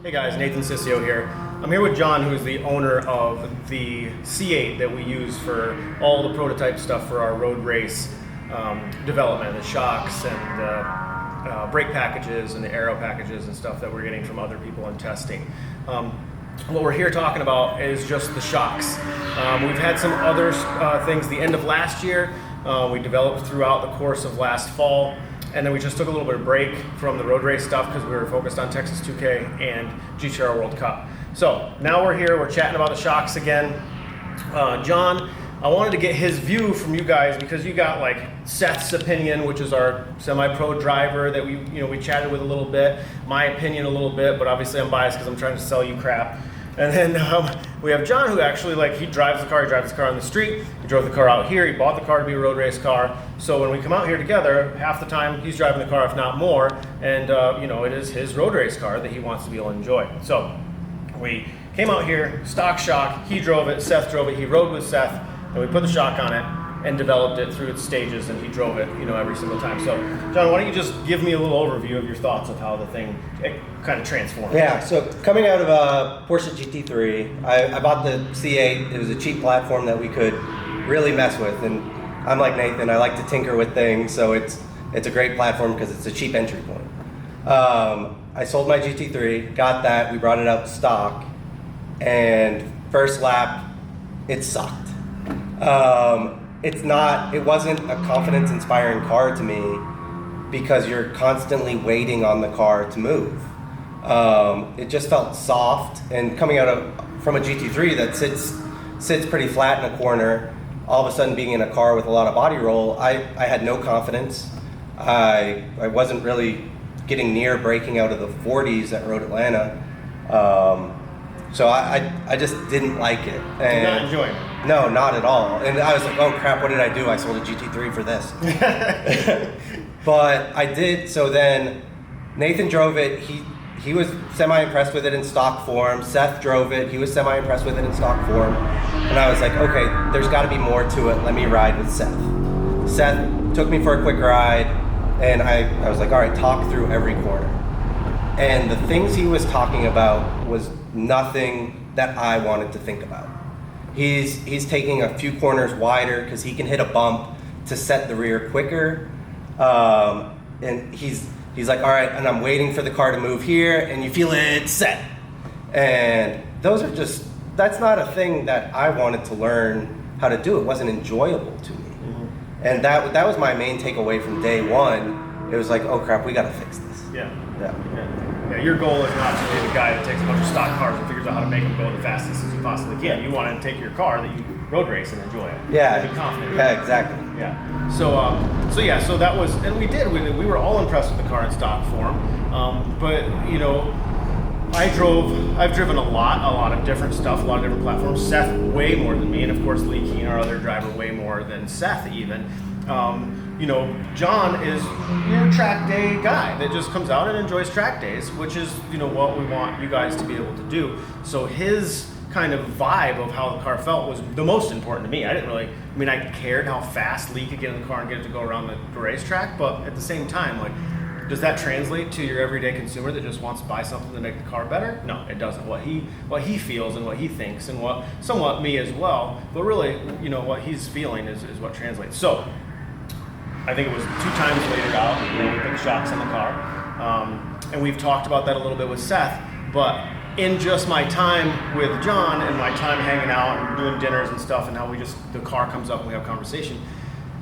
Hey guys, Nathan Cicio here. I'm here with John, who's the owner of the C8 that we use for all the prototype stuff for our road race development, the shocks and brake packages and the aero packages and stuff that we're getting from other people in testing. What we're here talking about is just the shocks. We've had some other things the end of last year. We developed throughout the course of last fall. And then we just took a little bit of break from the road race stuff because we were focused on Texas 2K and GTR World Cup. So now we're here, we're chatting about the shocks again. John, I wanted to get his view from you guys because you got like Seth's opinion, which is our semi-pro driver that we chatted with a little bit, my opinion a little bit, but obviously I'm biased because I'm trying to sell you crap. And then we have John, who actually he drives the car on the street. He drove the car out here. He bought the car to be a road race car. So when we come out here together, half the time he's driving the car, if not more. And it is his road race car that he wants to be able to enjoy. So we came out here, stock shock. He drove it, Seth drove it. He rode with Seth, and we put the shock on it and developed it through its stages, and he drove it, every single time. So, John, why don't you just give me a little overview of your thoughts of how the thing kind of transformed? Yeah, so coming out of a Porsche GT3, I bought the C8. It was a cheap platform that we could really mess with, and I'm like Nathan, I like to tinker with things, so it's a great platform because it's a cheap entry point. I sold my GT3, got that, we brought it out stock, and first lap, it sucked. It wasn't a confidence-inspiring car to me because you're constantly waiting on the car to move. It just felt soft, and coming out from a GT3 that sits pretty flat in a corner, all of a sudden being in a car with a lot of body roll, I had no confidence. I wasn't really getting near breaking out of the 40s at Road Atlanta. So I just didn't like it. Did not enjoy it? No, not at all. And I was like, oh crap, what did I do? I sold a GT3 for this. But I did, so then Nathan drove it. He was semi-impressed with it in stock form. Seth drove it. He was semi-impressed with it in stock form. And I was like, okay, there's gotta be more to it. Let me ride with Seth. Seth took me for a quick ride, and I was like, all right, talk through every corner. And the things he was talking about was nothing that I wanted to think about. He's taking a few corners wider because he can hit a bump to set the rear quicker. And he's like, all right, and I'm waiting for the car to move here, and you feel it set. And that's not a thing that I wanted to learn how to do. It wasn't enjoyable to me. Mm-hmm. And that was my main takeaway from day one. It was like, oh crap, we gotta fix this. Yeah. Your goal is not to be the guy that takes a bunch of stock cars and figures out how to make them go the fastest as you possibly can. You want to take your car that you road race and enjoy it. Yeah. And be confident. Yeah, exactly. Yeah. So that was, and we were all impressed with the car in stock form. But I've driven a lot of different stuff, a lot of different platforms. Seth way more than me, and of course Lee Keen, our other driver, way more than Seth even. John is your track day guy that just comes out and enjoys track days, which is, what we want you guys to be able to do. So his kind of vibe of how the car felt was the most important to me. I cared how fast Lee could get in the car and get it to go around the racetrack, but at the same time, does that translate to your everyday consumer that just wants to buy something to make the car better? No, it doesn't. What he feels and what he thinks and what somewhat me as well, but really, what he's feeling is what translates. So I think it was 2 times later out, we put the shocks on the car. And we've talked about that a little bit with Seth, but in just my time with John and my time hanging out and doing dinners and stuff and how the car comes up and we have conversation,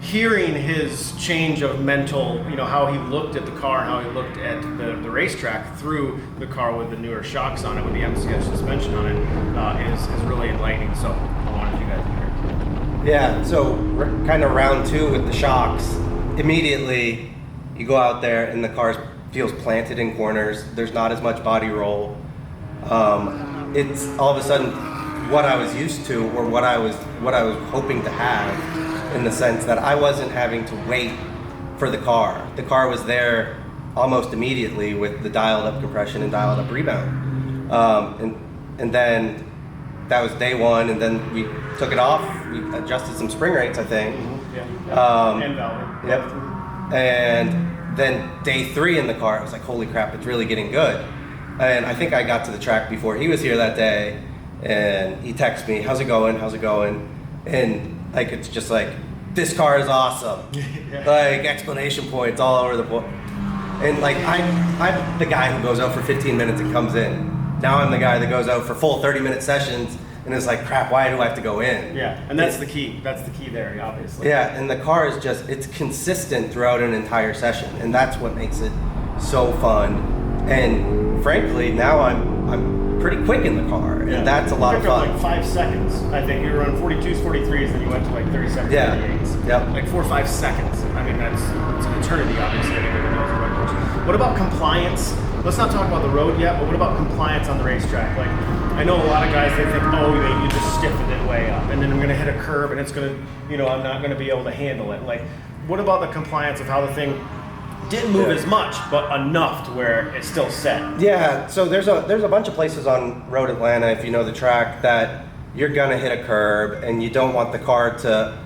hearing his change of mental, how he looked at the car and how he looked at the racetrack through the car with the newer shocks on it, with the MCS suspension on it, is really enlightening. So I wanted you guys to hear it. Yeah, so kind of round 2 with the shocks. Immediately, you go out there and the car feels planted in corners. There's not as much body roll. It's all of a sudden what I was used to, or what I was hoping to have, in the sense that I wasn't having to wait for the car. The car was there almost immediately with the dialed up compression and dialed up rebound. And then that was day 1, and then we took it off. We adjusted some spring rates, I think. And valve. Yep. And then day 3 in the car, I was like, holy crap, it's really getting good. And I think I got to the track before he was here that day, and he texted me, how's it going? How's it going? And like, it's just like, this car is awesome. Yeah. Like explanation points all over the board. And like, I'm the guy who goes out for 15 minutes and comes in. Now I'm the guy that goes out for full 30-minute sessions and it's like, crap, why do I have to go in? Yeah, and that's the key. That's the key there, obviously. Yeah, and the car is just, it's consistent throughout an entire session, and that's what makes it so fun. And frankly, now I'm pretty quick in the car, and that's a lot of fun. Like 5 seconds. I think you were on 42s, 43s, then you went to like 37s, Yeah. 38s. Yep. Like 4 or 5 seconds. I mean, it's an eternity, obviously. Everybody knows the road course. What about compliance? Let's not talk about the road yet, but what about compliance on the racetrack? Like, I know a lot of guys, they think, oh, you just stiffened it way up, and then I'm going to hit a curb, and it's going to, I'm not going to be able to handle it. Like, what about the compliance of how the thing didn't move as much, but enough to where it's still set? Yeah, so there's a bunch of places on Road Atlanta, if you know the track, that you're gonna hit a curb and you don't want the car to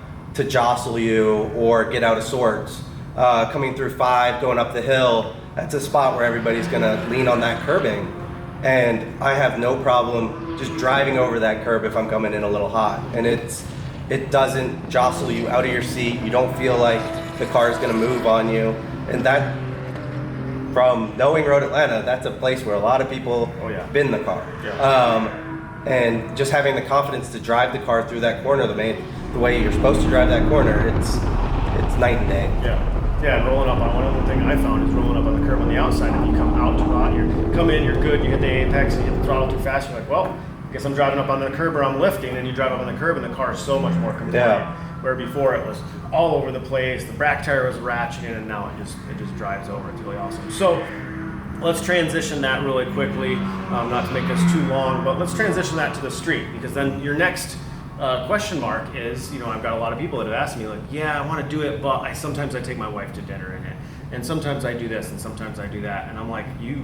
jostle you or get out of sorts. Coming through 5, going up the hill, that's a spot where everybody's gonna lean on that curbing. And I have no problem just driving over that curb if I'm coming in a little hot. And it doesn't jostle you out of your seat. You don't feel like the car is gonna move on you. And that, from knowing Road Atlanta, that's a place where a lot of people bin the car. Yeah. And just having the confidence to drive the car through that corner the way you're supposed to drive that corner, it's night and day. Yeah, and rolling up on one other thing I found is rolling up on the curb on the outside. If you come out too hot, you come in, you're good, you hit the apex, and you hit the throttle too fast, you're like, well, I guess I'm driving up on the curb or I'm lifting, and you drive up on the curb and the car is so much more compliant. Yeah. Where before it was all over the place, the back tire was ratcheting, and now it just drives over. It's really awesome. So let's transition that really quickly, not to make this too long, but let's transition that to the street, because then your next question mark is, I've got a lot of people that have asked me, like, yeah, I want to do it, but sometimes I take my wife to dinner in it, and sometimes I do this, and sometimes I do that, and I'm like, you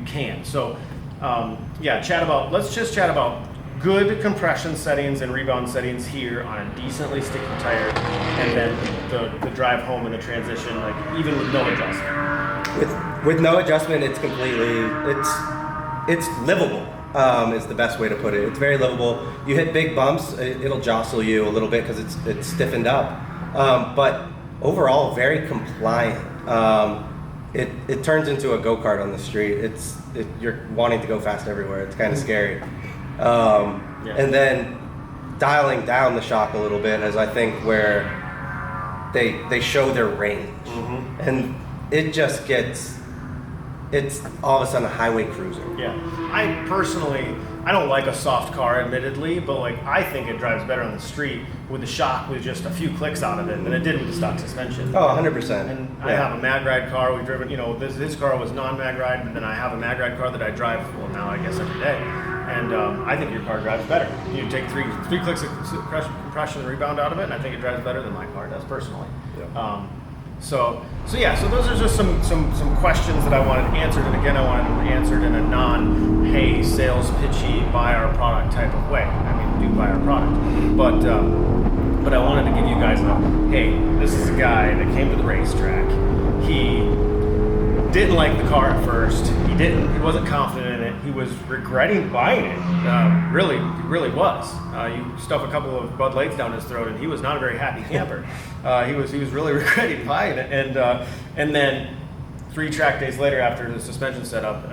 can't. So let's just chat about good compression settings and rebound settings here on a decently sticky tire, and then the drive home and the transition, like even with no adjustment. With no adjustment, it's completely, it's livable. Is the best way to put it. It's very livable. You hit big bumps, it'll jostle you a little bit because it's stiffened up. But overall, very compliant. It turns into a go-kart on the street. You're wanting to go fast everywhere. It's kind of scary. And then dialing down the shock a little bit is, I think, where they show their range. Mm-hmm. And it just it's all of a sudden a highway cruiser. Yeah. I don't like a soft car, admittedly, but like I think it drives better on the street with the shock with just a few clicks out of it than it did with the stock suspension. Oh, 100%. And I have a mag ride car. We've driven, his car was non-mag ride, but then I have a mag ride car that I drive, well, now I guess every day. And I think your car drives better. You take three clicks of compression and rebound out of it, and I think it drives better than my car does personally. Yeah. So those are just some questions that I wanted answered, and again, I wanted them answered in a non-hey, sales pitchy, buy our product type of way. I mean, do buy our product, but I wanted to give you guys hey, this is a guy that came to the racetrack. He didn't like the car at first. He wasn't confident in it. He was regretting buying it. He really was. You stuff a couple of Bud Lights down his throat, and he was not a very happy camper. He was really regretting buying it, and then 3 track days later, after the suspension set up,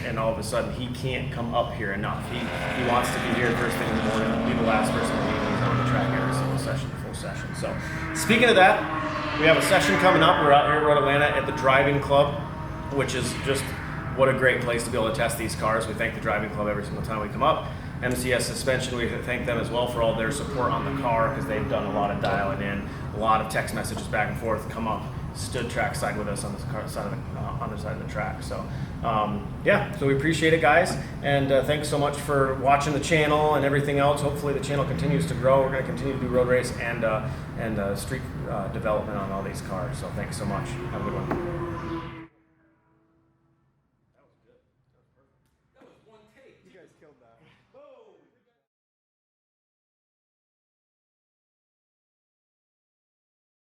and all of a sudden he can't come up here enough. He wants to be here first thing in the morning, be the last person to leave. He's on the track every single session, full session. So, speaking of that, we have a session coming up. We're out here at Road Atlanta at the Driving Club, which is just what a great place to be able to test these cars. We thank the Driving Club every single time we come up. MCS Suspension, we thank them as well for all their support on the car, because they've done a lot of dialing in, a lot of text messages back and forth, come up, stood trackside with us on this car side of the other side of the track. So so we appreciate it, guys, and thanks so much for watching the channel and everything else. Hopefully the channel continues to grow. We're going to continue to do road race and street development on all these cars. So thanks so much. Have a good one.